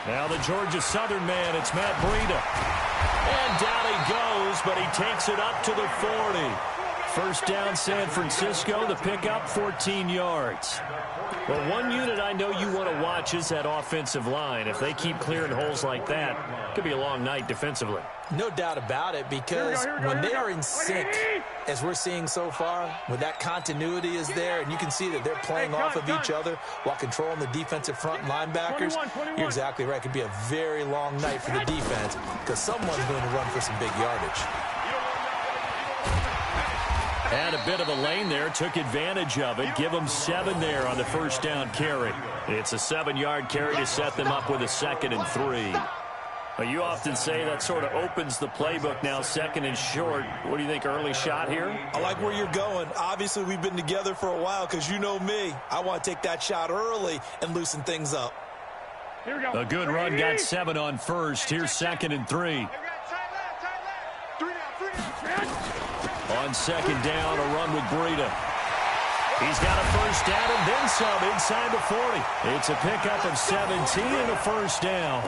Now the Georgia Southern man, it's Matt Breida. And down he goes, but he takes it up to the 40. First down, San Francisco. The pickup, 14 yards. Well, one unit I know you want to watch is that offensive line. If they keep clearing holes like that, it could be a long night defensively. No doubt about it, because when they are in sync, as we're seeing so far, when that continuity is there, and you can see that they're playing off of each other while controlling the defensive front linebackers, you're exactly right. It could be a very long night for the defense because someone's going to run for some big yardage. And a bit of a lane there, took advantage of it. Give them 7 there on the first down carry. It's a 7-yard carry to set them up with a 2nd and 3. Well, you often say that sort of opens the playbook now, 2nd and short. What do you think, early shot here? I like where you're going. Obviously, we've been together for a while because you know me. I want to take that shot early and loosen things up. Here we go. A good run, got 7 on first. Here's 2nd and 3. On 2nd down, a run with Breida. He's got a first down and then some inside the 40. It's a pickup of 17 and a first down.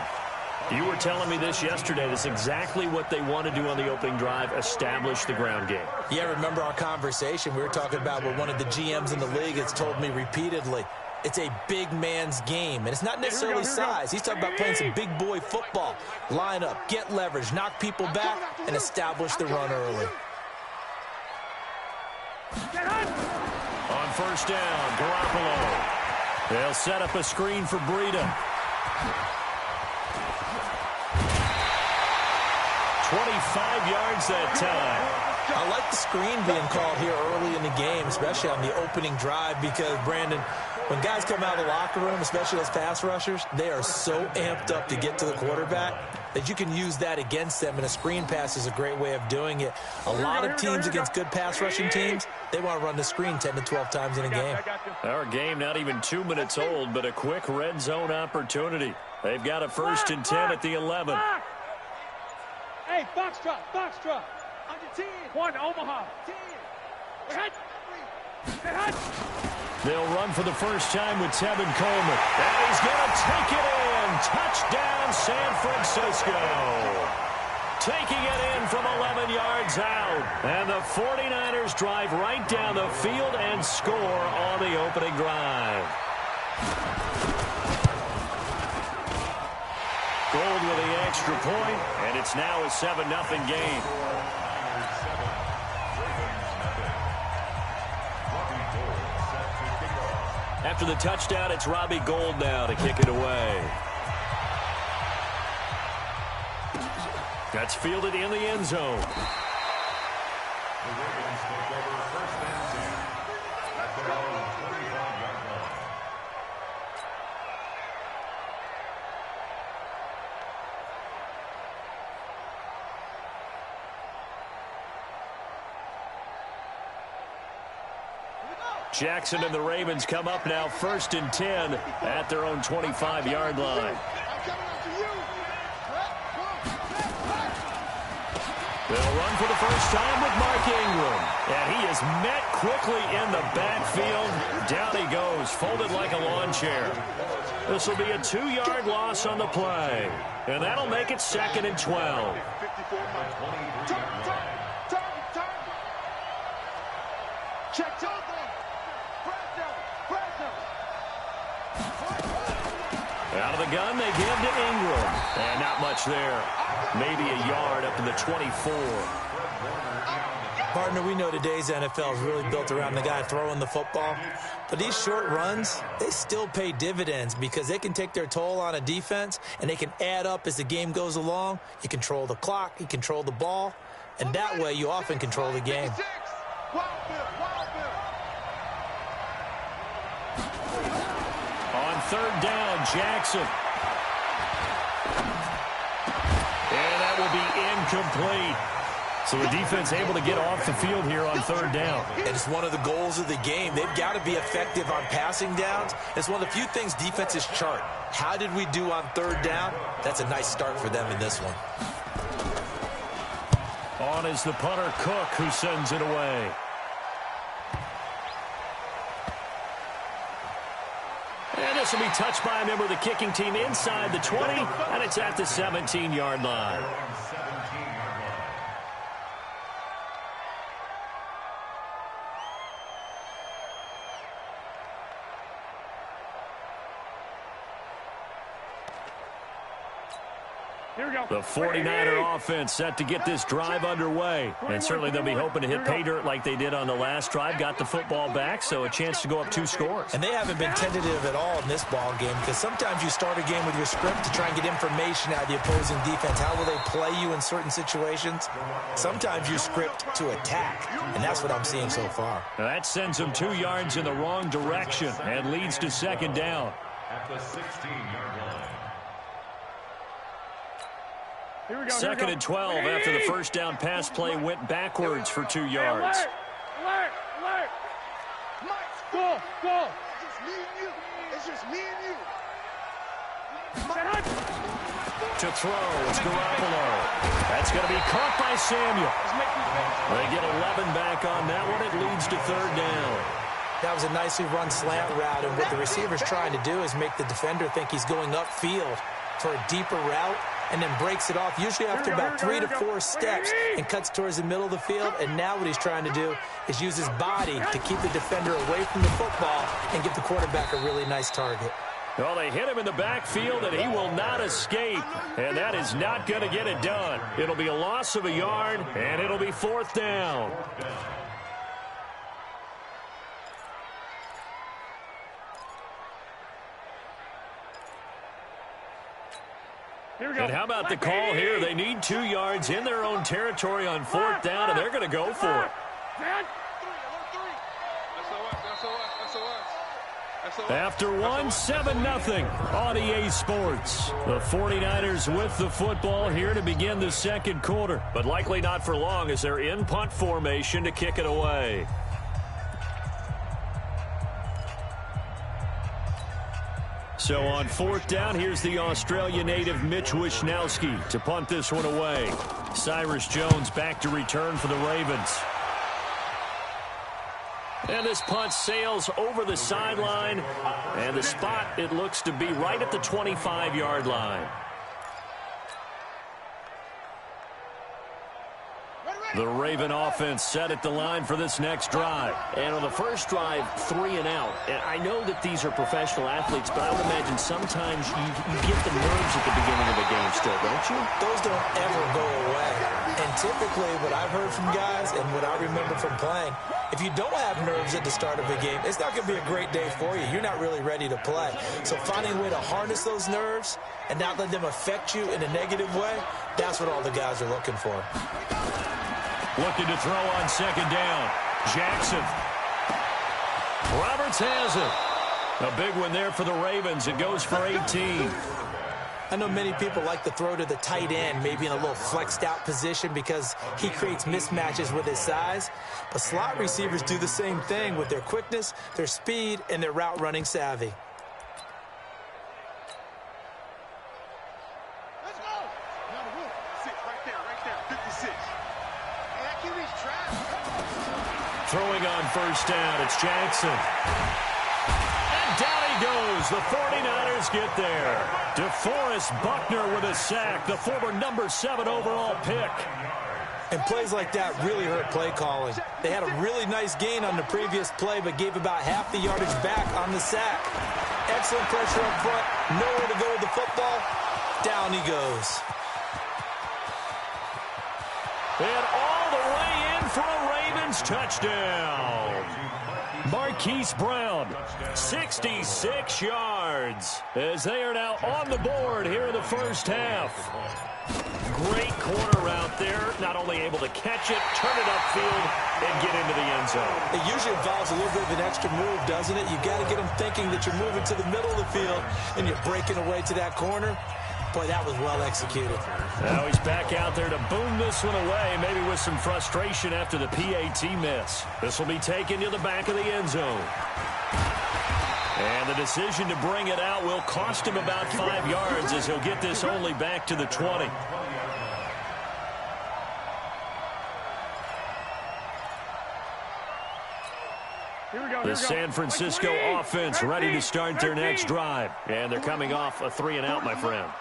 You were telling me this yesterday. That's exactly what they want to do on the opening drive, establish the ground game. Yeah, remember our conversation. We were talking about what one of the GMs in the league has told me repeatedly. It's a big man's game, and it's not necessarily size. He's talking about playing some big boy football. Line up, get leverage, knock people back, and establish the run early. On first down, Garoppolo. They'll set up a screen for Breida. 25 yards that time. I like the screen being called here early in the game, especially on the opening drive, because, Brandon, when guys come out of the locker room, especially those pass rushers, they are so amped up to get to the quarterback that you can use that against them, and a screen pass is a great way of doing it. A lot of teams against good pass rushing teams, they want to run the screen 10 to 12 times in a game. Our game not even 2 minutes old, but a quick red zone opportunity. They've got a 1st and 10 at the 11. Hey, Foxtrot. On your team. 1, Omaha. 10. They'll run for the first time with Tevin Coleman. And he's going to take it in. Touchdown, San Francisco. Taking it in from 11 yards out. And the 49ers drive right down the field and score on the opening drive. Gold with the extra point, and it's now a 7-0 game. After the touchdown, it's Robbie Gould now to kick it away. That's fielded in the end zone. Jackson and the Ravens come up now 1st and 10 at their own 25-yard line. They'll run for the first time with Mark Ingram. And he is met quickly in the backfield. Down he goes, folded like a lawn chair. This will be a 2-yard loss on the play. And that'll make it 2nd and 12. Out of the gun, they give to Ingram. And not much there. Maybe a yard up to the 24. Partner, we know today's NFL is really built around the guy throwing the football. But these short runs, they still pay dividends because they can take their toll on a defense, and they can add up as the game goes along. You control the clock, you control the ball, and that way you often control the game. On 3rd down, Jackson. And that will be incomplete. So the defense able to get off the field here on 3rd down. And it's one of the goals of the game. They've got to be effective on passing downs. It's one of the few things defenses chart. How did we do on 3rd down? That's a nice start for them in this one. On is the punter, Cook, who sends it away. And this will be touched by a member of the kicking team inside the 20, and it's at the 17-yard line. The 49er offense set to get this drive underway. And certainly they'll be hoping to hit pay dirt like they did on the last drive. Got the football back, so a chance to go up 2 scores. And they haven't been tentative at all in this ball game, because sometimes you start a game with your script to try and get information out of the opposing defense. How will they play you in certain situations? Sometimes you script to attack, and that's what I'm seeing so far. Now that sends them 2 yards in the wrong direction and leads to second down. At the 16-yard line. Second and 12 after the first down pass play went backwards for 2 yards. Alert! Go! It's just me and you. It's just me and you. To throw, it's Garoppolo. That's going to be caught by Samuel. They get 11 back on that one. It leads to third down. That was a nicely run slant route, and what the receiver's trying to do is make the defender think he's going upfield for a deeper route, and then breaks it off, usually after about 3 to 4 steps, and cuts towards the middle of the field. And now what he's trying to do is use his body to keep the defender away from the football and give the quarterback a really nice target. Well, they hit him in the backfield, and he will not escape. And that is not going to get it done. It'll be a loss of a yard, and it'll be fourth down. And how about the call here? They need 2 yards in their own territory on fourth down, and they're going to go for it. After one, 7-0 on EA Sports. The 49ers with the football here to begin the second quarter, but likely not for long as they're in punt formation to kick it away. So on fourth down, here's the Australia native Mitch Wishnowsky to punt this one away. Cyrus Jones back to return for the Ravens. And this punt sails over the sideline, and the spot, it looks to be right at the 25-yard line. The Raven offense set at the line for this next drive. And on the first drive, 3 and out. And I know that these are professional athletes, but I would imagine sometimes you get the nerves at the beginning of a game still, don't you? Those don't ever go away. And typically what I've heard from guys and what I remember from playing, if you don't have nerves at the start of a game, it's not going to be a great day for you. You're not really ready to play. So finding a way to harness those nerves and not let them affect you in a negative way, that's what all the guys are looking for. Looking to throw on second down. Jackson. Roberts has it. A big one there for the Ravens. It goes for 18. I know many people like to throw to the tight end, maybe in a little flexed out position because he creates mismatches with his size. But slot receivers do the same thing with their quickness, their speed, and their route running savvy. Throwing on first down, it's Jackson. And down he goes. The 49ers get there. DeForest Buckner with a sack, the former number 7 overall pick. And plays like that really hurt play calling. They had a really nice gain on the previous play, but gave about half the yardage back on the sack. Excellent pressure up front. Nowhere to go with the football. Down he goes. And all the way in for a Ravens touchdown. Marquise Brown, 66 yards, as they are now on the board here in the first half. Great corner route there, not only able to catch it, turn it upfield, and get into the end zone. It usually involves a little bit of an extra move, doesn't it? You've got to get them thinking that you're moving to the middle of the field, and you're breaking away to that corner. Boy, that was well executed. Now he's back out there to boom this one away, maybe with some frustration after the PAT miss. This will be taken to the back of the end zone. And the decision to bring it out will cost him about 5 yards as he'll get this only back to the 20. The San Francisco offense ready to start their next drive. And they're coming off a 3-and-out, my friend.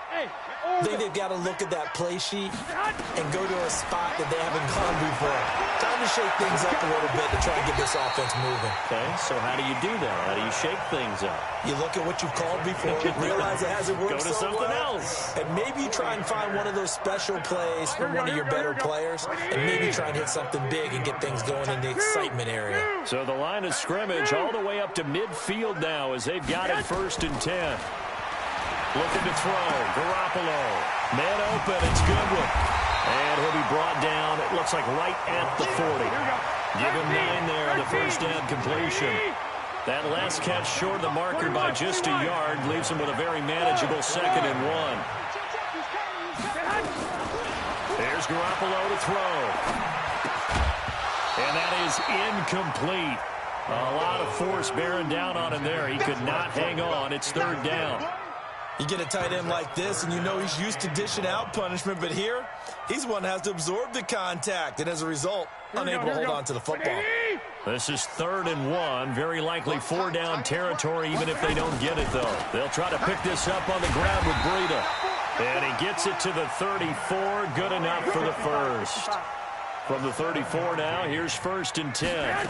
I think they've got to look at that play sheet and go to a spot that they haven't gone before. Time to shake things up a little bit to try and get this offense moving. Okay, so how do you do that? How do you shake things up? You look at what you've called before, realize it hasn't worked Go to so something well, else. and maybe you try and find one of those special plays from one of your better players, and maybe try and hit something big and get things going in the excitement area. So the line of scrimmage all the way up to midfield now as they've got it 1st and 10. Looking to throw. Garoppolo. Man open. It's Goodwin. And he'll be brought down, it looks like right at the 40. Give him 9 there, the first down completion. That last catch short of the marker by just a yard leaves him with a very manageable 2nd and 1. There's Garoppolo to throw. And that is incomplete. A lot of force bearing down on him there. He could not hang on. It's 3rd down. You get a tight end like this, and you know he's used to dishing out punishment, but here, he's one that has to absorb the contact, and as a result, unable to hold on to the football. This is 3rd and 1. Very likely 4-down territory, even if they don't get it, though. They'll try to pick this up on the ground with Breida. And he gets it to the 34. Good enough for the first. From the 34 now, here's 1st and 10.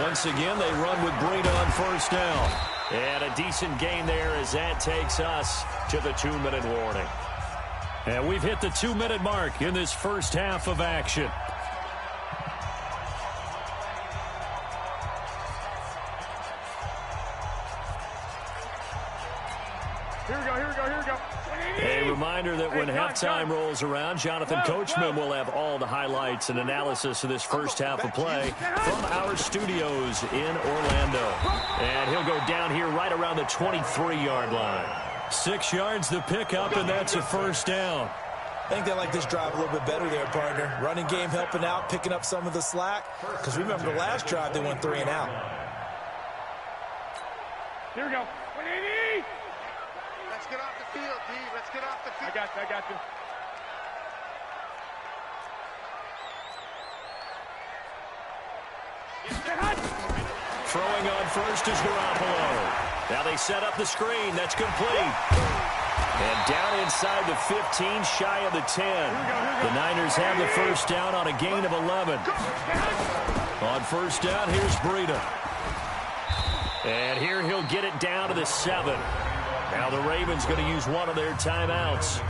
Once again, they run with Breida on 1st down. And a decent gain there as that takes us to the 2-minute warning. And we've hit the 2-minute mark in this first half of action. Here we go. A reminder that when halftime rolls around, Jonathan Coachman will have all the highlights and analysis of this first half of play from our studios in Orlando. And he'll go down here right around the 23-yard line. 6 yards the pickup, and that's a 1st down. I think they like this drive a little bit better there, partner. Running game helping out, picking up some of the slack. Because remember, the last drive, they went 3-and-out. Here we go. 180. Let's get off the field, D. Let's get off the field. I got you. Throwing on first is Garoppolo. Now they set up the screen. That's complete. And down inside the 15, shy of the 10. The Niners have the first down on a gain of 11. On 1st down, here's Breida. And here he'll get it down to the 7. Now the Ravens going to use one of their timeouts.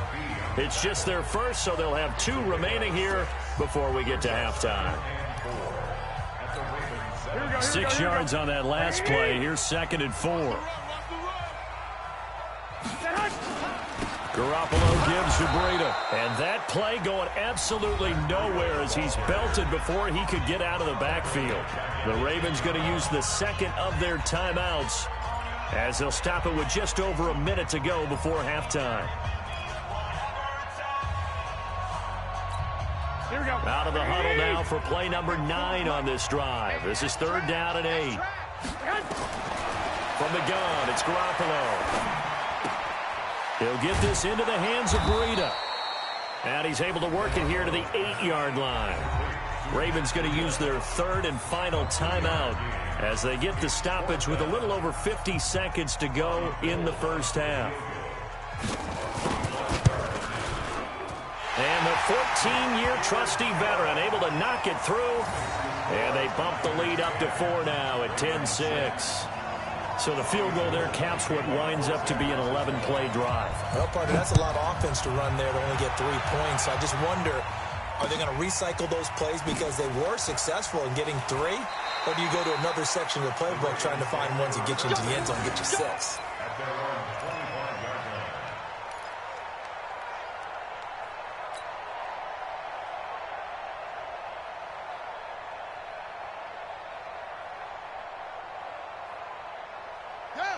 It's just their first, so they'll have 2 remaining here before we get to halftime. 6 yards on that last play. Here's 2nd and 4. Garoppolo gives to Breida. And that play going absolutely nowhere as he's belted before he could get out of the backfield. The Ravens going to use the 2nd of their timeouts as they'll stop it with just over a minute to go before halftime. Here we go. Out of the huddle now for play number 9 on this drive. This is 3rd down and 8. From the gun, it's Garoppolo. He'll get this into the hands of Breida. And he's able to work it here to the 8-yard line. Ravens going to use their 3rd and final timeout as they get the stoppage with a little over 50 seconds to go in the first half. And the 14-year trusty veteran able to knock it through. And they bump the lead up to 4 now at 10-6. So the field goal there caps what winds up to be an 11-play drive. Well, partner, that's a lot of offense to run there to only get 3 points. So I just wonder, are they going to recycle those plays because they were successful in getting 3? Or do you go to another section of the playbook trying to find ones that get you into the end zone and get you 6?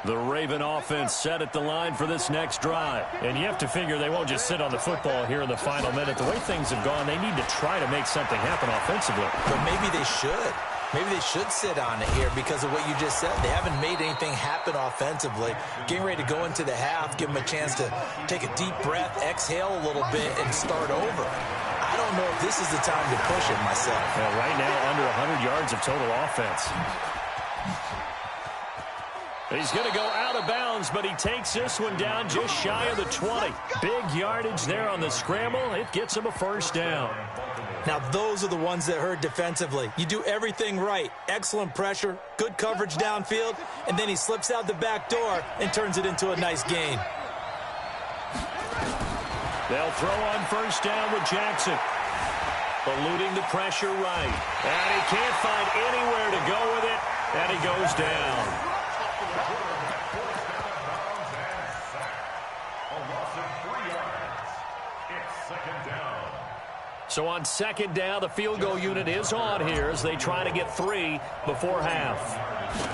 The Raven offense set at the line for this next drive. And you have to figure they won't just sit on the football here in the final minute. The way things have gone, they need to try to make something happen offensively. But maybe they should. Maybe they should sit on it here because of what you just said. They haven't made anything happen offensively. Getting ready to go into the half, give them a chance to take a deep breath, exhale a little bit, and start over. I don't know if this is the time to push it myself. Well, right now, under 100 yards of total offense. He's going to go out of bounds, but he takes this one down just shy of the 20. Big yardage there on the scramble. It gets him a first down. Now, those are the ones that hurt defensively. You do everything right. Excellent pressure, good coverage downfield, and then he slips out the back door and turns it into a nice gain. They'll throw on first down with Jackson. Eluding the pressure right. And he can't find anywhere to go with it, and he goes down. So on second down, the field goal unit is on here as they try to get 3 before half.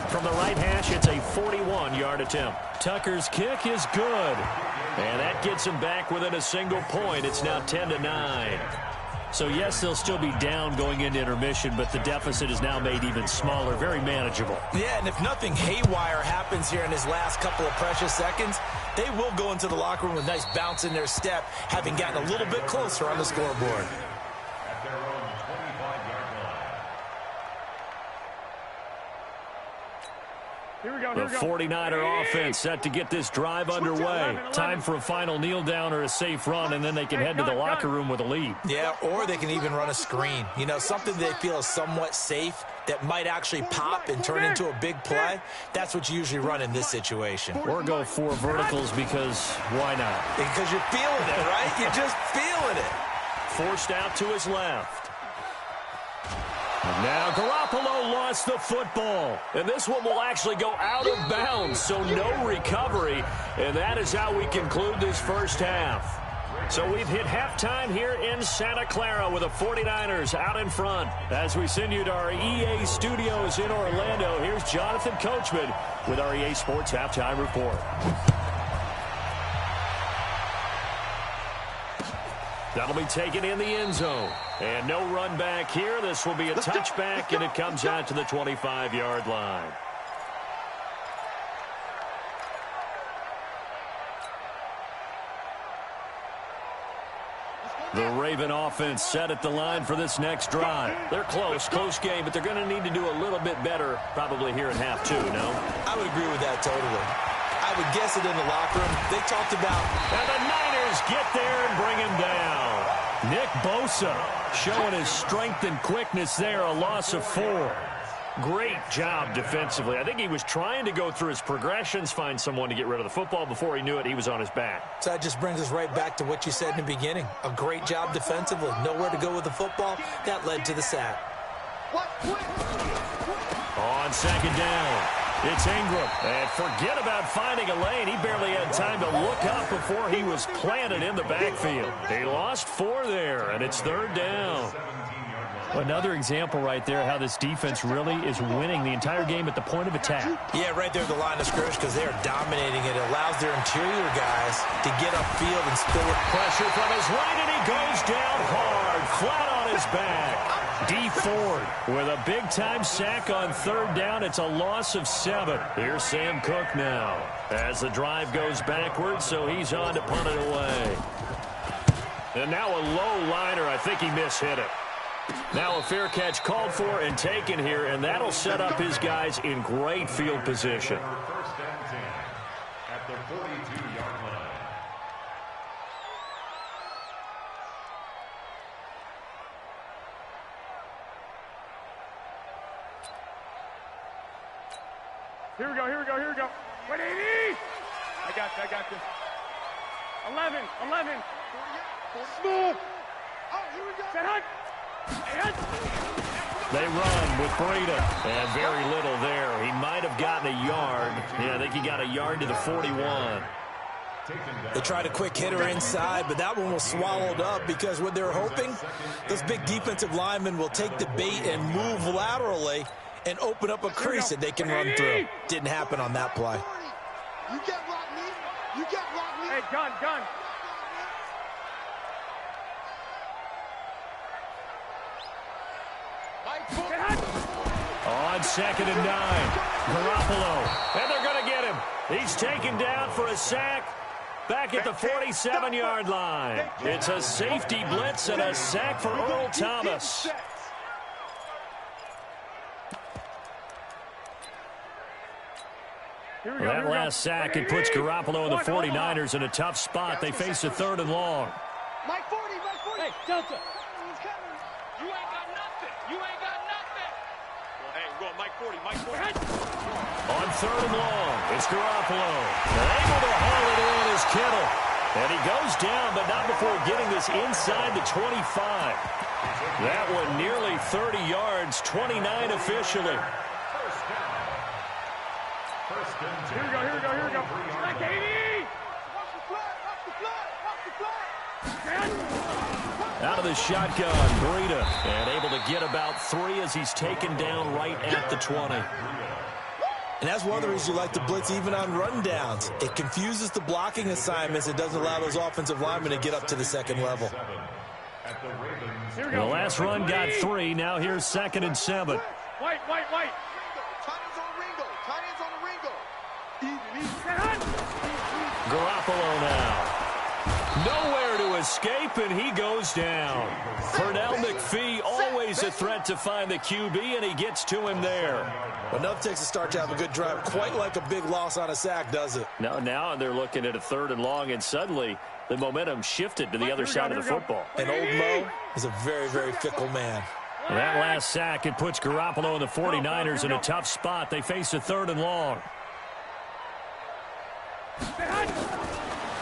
From the right hash, it's a 41-yard attempt. Tucker's kick is good. And that gets him back within a single point. It's now 10-9. So, yes, they'll still be down going into intermission, but the deficit is now made even smaller, very manageable. Yeah, and if nothing haywire happens here in his last couple of precious seconds, they will go into the locker room with a nice bounce in their step, having gotten a little bit closer on the scoreboard. The 49er offense set to get this drive underway. Time for a final kneel down or a safe run, and then they can head to the locker room with a lead. Yeah, or they can even run a screen. You know, something they feel is somewhat safe that might actually pop and turn into a big play. That's what you usually run in this situation. Or go 4 verticals because why not? Because you're feeling it, right? You're just feeling it. Forced out to his left. Now Garoppolo lost the football, and this one will actually go out of bounds, so no recovery, and that is how we conclude this first half. So we've hit halftime here in Santa Clara with the 49ers out in front. As we send you to our EA studios in Orlando, here's Jonathan Coachman with our EA Sports Halftime Report. That'll be taken in the end zone. And no run back here. This will be a touchback, and it comes out to the 25-yard line. The Raven offense set at the line for this next drive. They're close game, but they're going to need to do a little bit better probably here in half 2, no? I would agree with that totally. I would guess it in the locker room. They talked about... And the Niners get there and bring him down. Nick Bosa showing his strength and quickness there, a loss of 4. Great job defensively. I think he was trying to go through his progressions, find someone to get rid of the football. Before he knew it, he was on his back. So that just brings us right back to what you said in the beginning. A great job defensively. Nowhere to go with the football. That led to the sack. On second down, it's Ingram. And forget about finding a lane. He barely had time to look up before he was planted in the backfield. He lost 4 there, and it's 3rd down. Another example right there how this defense really is winning the entire game at the point of attack. Yeah, right there at the line of scrimmage because they are dominating it. It allows their interior guys to get upfield and spill it. Pressure from his right, and he goes down hard, flat on his back. D Ford with a big-time sack on 3rd down. It's a loss of 7. Here's Sam Cook now as the drive goes backwards, so he's on to punt it away. And now a low liner. I think he mishit it. Now a fair catch called for and taken here, and that'll set up his guys in great field position. At the 42-yard line. Here we go. Wait, 80! I got this. 11. Smooth. Oh, here we go. Set hunt. They run with Breida, and very little there. He might have gotten a yard. Yeah, I think he got a yard to the 41. They tried a quick hitter inside, but that one was swallowed up because what they're hoping, those big defensive linemen will take the bait and move laterally and open up a crease that they can run through. Didn't happen on that play. You get rock me. Hey, gun. On 2nd and 9, Garoppolo, and they're going to get him. He's taken down for a sack back at the 47-yard line. It's a safety blitz and a sack for Earl That last sack, it puts Garoppolo and the 49ers in a tough spot. They face a 3rd and long. Mike 40, Mike 40. Hey, Delta. He's coming. You ain't got nothing. You ain't got nothing. Well, hey, we're going Mike 40, Mike 40. On 3rd and long, it's Garoppolo. Able to haul it in is Kittle. And he goes down, but not before getting this inside the 25. That one nearly 30 yards, 29 officially. Here we go, here we go, here we go. Mike 80. Watch the flat, watch the flat, watch the flat. Out of the shotgun, Breida. And able to get about 3 as he's taken down right at the 20. And that's one of the reasons you like to blitz even on rundowns. It confuses the blocking assignments. It doesn't allow those offensive linemen to get up to the second level. The last run got 3. Now here's 2nd and 7. White. Tight ends on Ringo. Tight ends on the Ringo. Garoppolo now. Nowhere to escape, and he goes down. Pernell McPhee, always a threat to find the QB, and he gets to him there. Enough takes a start to have a good drive. Quite like a big loss on a sack, does it? Now they're looking at a 3rd and long, and suddenly the momentum shifted to the other side of the football. And old Mo is a very, very fickle man. That last sack, it puts Garoppolo and the 49ers in a tough spot. They face a 3rd and long.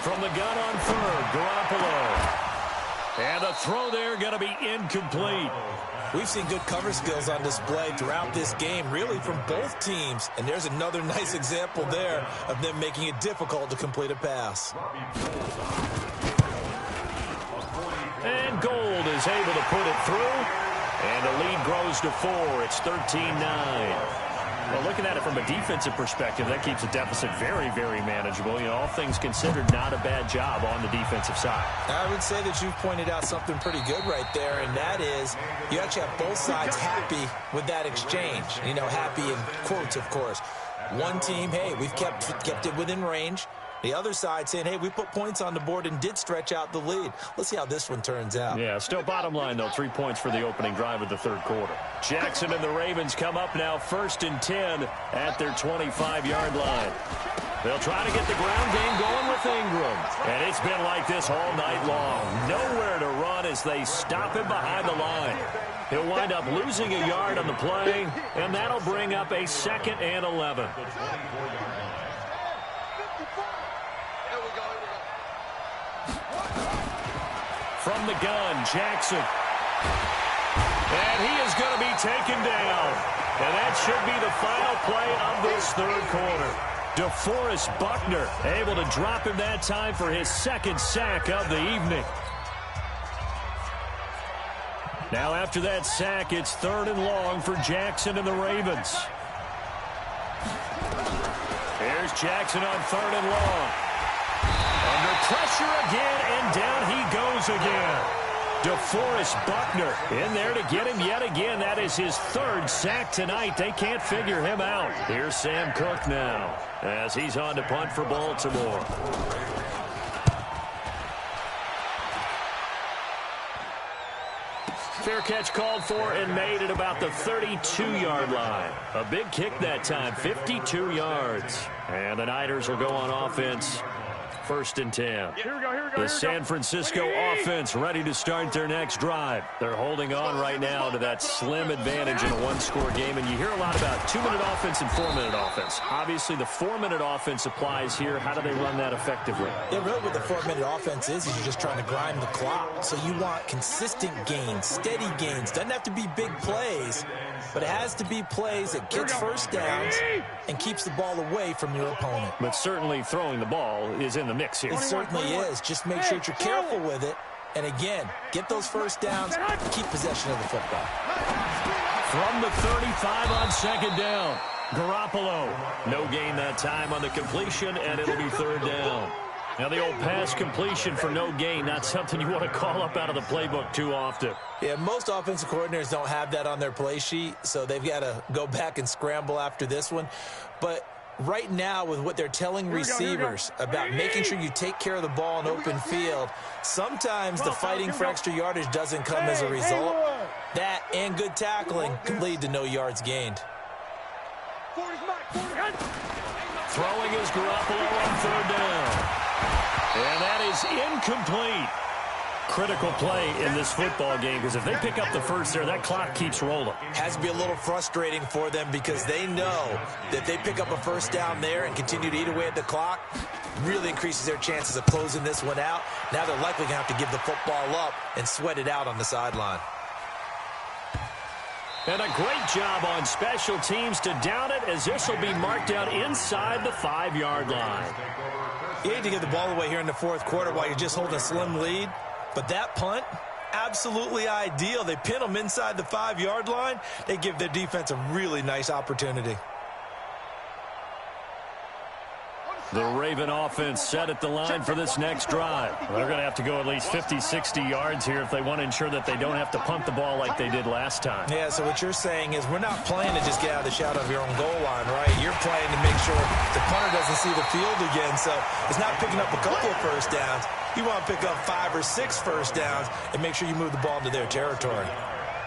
From the gun on 3rd, Garoppolo. And the throw there going to be incomplete. We've seen good cover skills on display throughout this game, really from both teams. And there's another nice example there of them making it difficult to complete a pass. And Gold is able to put it through. And the lead grows to 4. It's 13-9. Well, looking at it from a defensive perspective, that keeps the deficit very, very manageable. You know, all things considered, not a bad job on the defensive side. I would say that you've pointed out something pretty good right there, and that is you actually have both sides happy with that exchange. You know, happy in quotes, of course. One team, hey, we've kept it within range. The other side saying, hey, we put points on the board and did stretch out the lead. Let's see how this one turns out. Yeah, still bottom line, though, 3 points for the opening drive of the 3rd quarter. Jackson and the Ravens come up now 1st and 10 at their 25-yard line. They'll try to get the ground game going with Ingram. And it's been like this all night long. Nowhere to run as they stop him behind the line. He'll wind up losing a yard on the play, and that'll bring up a 2nd and 11. From the gun, Jackson. And he is going to be taken down. And that should be the final play of this 3rd quarter. DeForest Buckner able to drop him that time for his 2nd sack of the evening. Now after that sack, it's 3rd and long for Jackson and the Ravens. Here's Jackson on 3rd and long. Under pressure again, and down he goes again. DeForest Buckner in there to get him yet again. That is his 3rd sack tonight. They can't figure him out. Here's Sam Cook now as he's on to punt for Baltimore. Fair catch called for and made at about the 32-yard line. A big kick that time, 52 yards. And the Niners will go on offense. 1st and 10. Here we go. The San Francisco offense ready to start their next drive. They're holding on right now to that slim advantage in a 1-score game. And you hear a lot about 2-minute offense and 4-minute offense. Obviously, the 4-minute offense applies here. How do they run that effectively? Yeah, really what the 4-minute offense is you're just trying to grind the clock. So you want consistent gains, steady gains. Doesn't have to be big plays, but it has to be plays that gets first downs and keeps the ball away from your opponent. But certainly throwing the ball is in the mix here. It certainly is. Just make sure that you're careful with it. And again, get those first downs, keep possession of the football. From the 35 on 2nd down, Garoppolo. No gain that time on the completion, and it'll be 3rd down. Now the old pass completion for no gain, not something you want to call up out of the playbook too often. Yeah, most offensive coordinators don't have that on their play sheet, so they've got to go back and scramble after this one. But right now, with what they're telling receivers about making sure you take care of the ball in open field, sometimes the fighting for extra yardage doesn't come as a result. That and good tackling can lead to no yards gained. Throwing is Garoppolo on third down. And that is incomplete. Critical play in this football game, because if they pick up the first there, that clock keeps rolling. Has to be a little frustrating for them because they know that if they pick up a first down there and continue to eat away at the clock, really increases their chances of closing this one out. Now they're likely going to have to give the football up and sweat it out on the sideline. And a great job on special teams to down it, as this will be marked out inside the 5-yard line. You hate to give the ball away here in the fourth quarter while you're just holding a slim lead. But that punt, absolutely ideal. They pin them inside the 5-yard line. They give their defense a really nice opportunity. The Raven offense set at the line for this next drive. They're going to have to go at least 50, 60 yards here if they want to ensure that they don't have to punt the ball like they did last time. Yeah, so what you're saying is we're not playing to just get out of the shadow of your own goal line, right? You're playing to make sure the punter doesn't see the field again. So it's not picking up a couple of first downs. You want to pick up 5 or 6 first downs and make sure you move the ball into their territory.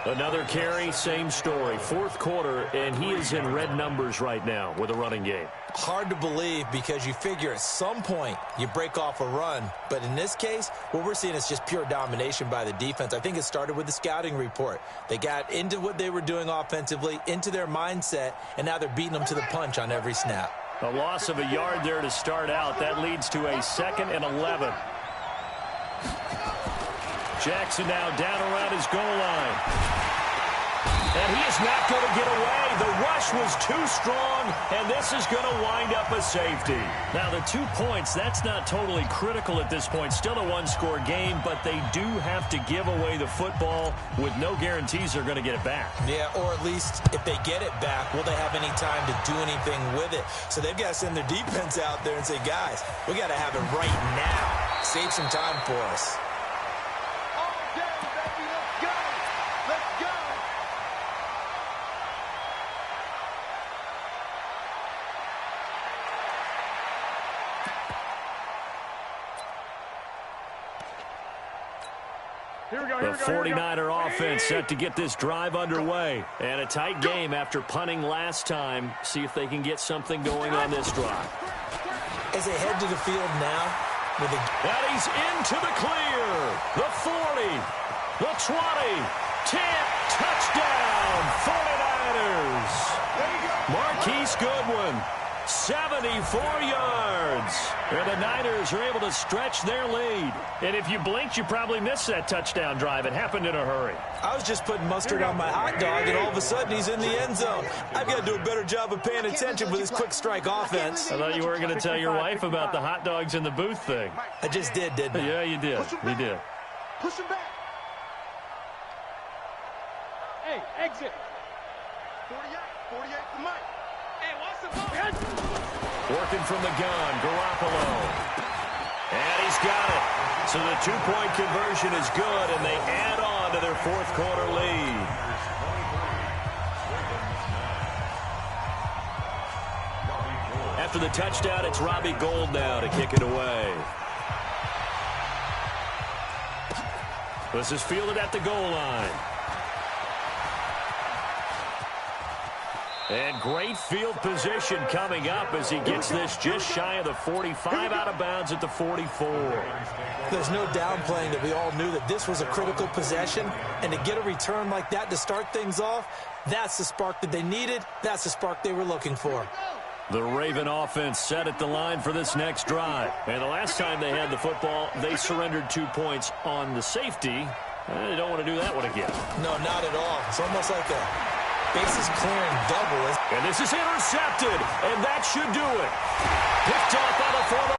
Another carry, same story. Fourth quarter, and he is in red numbers right now with a running game. Hard to believe because you figure at some point you break off a run. But in this case, what we're seeing is just pure domination by the defense. I think it started with the scouting report. They got into what they were doing offensively, into their mindset, and now they're beating them to the punch on every snap. A loss of a yard there to start out. That leads to a 2nd and 11. Jackson now down around his goal line. And he is not going to get away. The rush was too strong, and this is going to wind up a safety. Now, the 2 points, that's not totally critical at this point. Still a one-score game, but they do have to give away the football with no guarantees they're going to get it back. Yeah, or at least if they get it back, will they have any time to do anything with it? So they've got to send their defense out there and say, guys, we got to have it right now. Save some time for us. The 49er offense set to get this drive underway. And a tight game after punting last time. See if they can get something going on this drive. As they head to the field now. And he's into the clear. The 40. The 20. 10. Touchdown. 49ers. Marquise Goodwin. 74 yards. And the Niners are able to stretch their lead. And if you blinked, you probably missed that touchdown drive. It happened in a hurry. I was just putting mustard on my hot dog, and all of a sudden he's in the end zone. I've got to do a better job of paying attention with this quick strike offense. I thought you weren't going to tell your wife about the hot dogs in the booth thing. I just did, didn't I? Yeah, you did. You did. Push him back. Hey, exit. 48 for Mike. Hey, watch the ball. Working from the gun, Garoppolo. And he's got it. So the 2-point conversion is good, and they add on to their fourth quarter lead. After the touchdown, it's Robbie Gould now to kick it away. This is fielded at the goal line. And great field position coming up as he gets this just shy of the 45, out of bounds at the 44. There's no downplaying that we all knew that this was a critical possession, and to get a return like that to start things off, that's the spark that they needed. That's the spark they were looking for. The Raven offense set at the line for this next drive. And the last time they had the football, they surrendered 2 points on the safety. They don't want to do that one again. No, not at all. It's almost like a bases clearing double. And this is intercepted, and that should do it. Picked off by the former